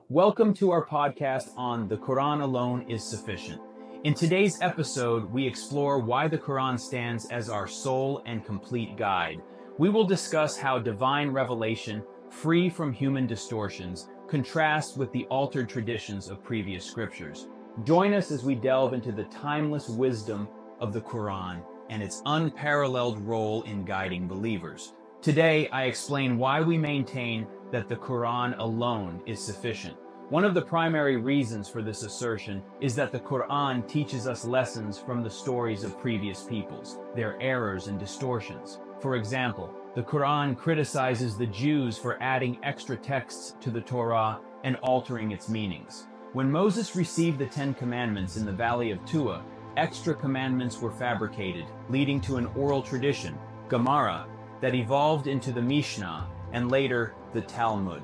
Welcome to our podcast on The Quran Alone is Sufficient. In today's episode, we explore why the Quran stands as our sole and complete guide. We will discuss how divine revelation, free from human distortions, contrasts with the altered traditions of previous scriptures. Join us as we delve into the timeless wisdom of the Quran and its unparalleled role in guiding believers. Today, I explain why we maintain that the Quran alone is sufficient. One of the primary reasons for this assertion is that the Quran teaches us lessons from the stories of previous peoples, their errors and distortions. For example, the Quran criticizes the Jews for adding extra texts to the Torah and altering its meanings. When Moses received the Ten Commandments in the Valley of Tuah, extra commandments were fabricated, leading to an oral tradition, Gemara, that evolved into the Mishnah and later the Talmud.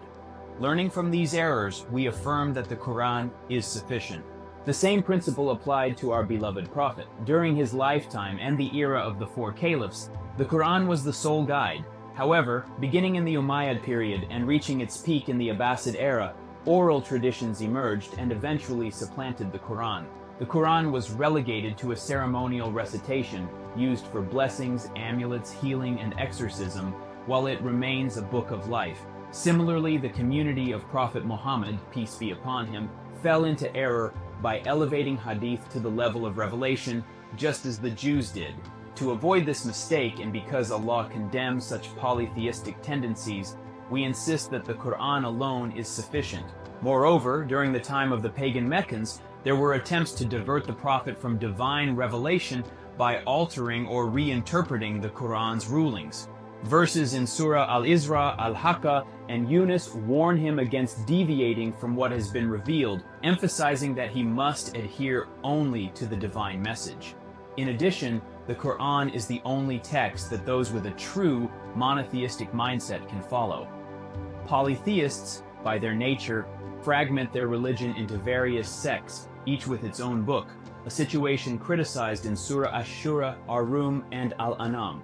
Learning from these errors, we affirm that the Quran is sufficient. The same principle applied to our beloved Prophet. During his lifetime and the era of the four caliphs, the Quran was the sole guide. However, beginning in the Umayyad period and reaching its peak in the Abbasid era, oral traditions emerged and eventually supplanted the Quran. The Quran was relegated to a ceremonial recitation used for blessings, amulets, healing, and exorcism, while it remains a book of life. Similarly, the community of Prophet Muhammad, peace be upon him, fell into error by elevating hadith to the level of revelation, just as the Jews did. To avoid this mistake, and because Allah condemns such polytheistic tendencies, we insist that the Quran alone is sufficient. Moreover, during the time of the pagan Meccans, there were attempts to divert the Prophet from divine revelation by altering or reinterpreting the Quran's rulings. Verses in Surah Al-Isra, Al-Haqqa, and Yunus warn him against deviating from what has been revealed, emphasizing that he must adhere only to the divine message. In addition, the Quran is the only text that those with a true monotheistic mindset can follow. Polytheists, by their nature, fragment their religion into various sects, each with its own book, a situation criticized in Surah Ash-Shura, Ar-Rum, and Al-An'am.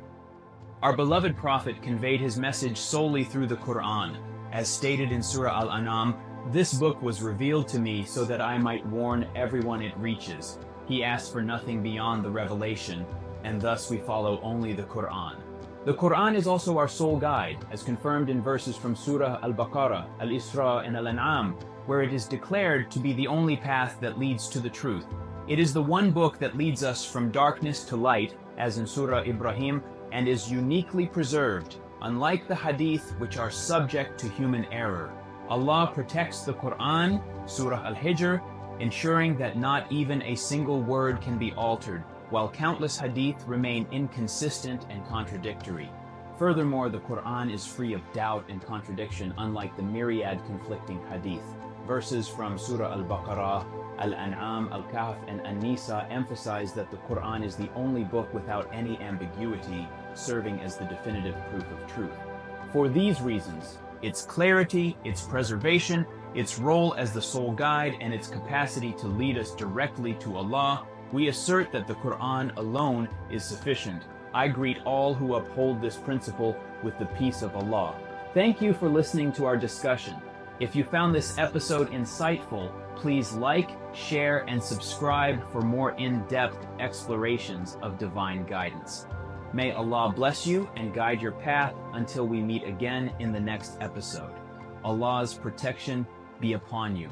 Our beloved Prophet conveyed his message solely through the Quran. As stated in Surah Al-An'am, "This book was revealed to me so that I might warn everyone it reaches." He asked for nothing beyond the revelation, and thus we follow only the Quran. The Quran is also our sole guide, as confirmed in verses from Surah Al-Baqarah, Al-Isra, and Al-An'am, where it is declared to be the only path that leads to the truth. It is the one book that leads us from darkness to light, as in Surah Ibrahim, and is uniquely preserved, unlike the hadith, which are subject to human error. Allah protects the Quran, Surah Al-Hijr, ensuring that not even a single word can be altered, while countless hadith remain inconsistent and contradictory. Furthermore, the Quran is free of doubt and contradiction, unlike the myriad conflicting hadith. Verses from Surah Al-Baqarah, Al-An'am, Al-Kahf, and An-Nisa emphasize that the Quran is the only book without any ambiguity, serving as the definitive proof of truth. For these reasons, its clarity, its preservation, its role as the sole guide, and its capacity to lead us directly to Allah, we assert that the Quran alone is sufficient. I greet all who uphold this principle with the peace of Allah. Thank you for listening to our discussion. If you found this episode insightful, please like, share, and subscribe for more in-depth explorations of divine guidance. May Allah bless you and guide your path until we meet again in the next episode. Allah's protection be upon you.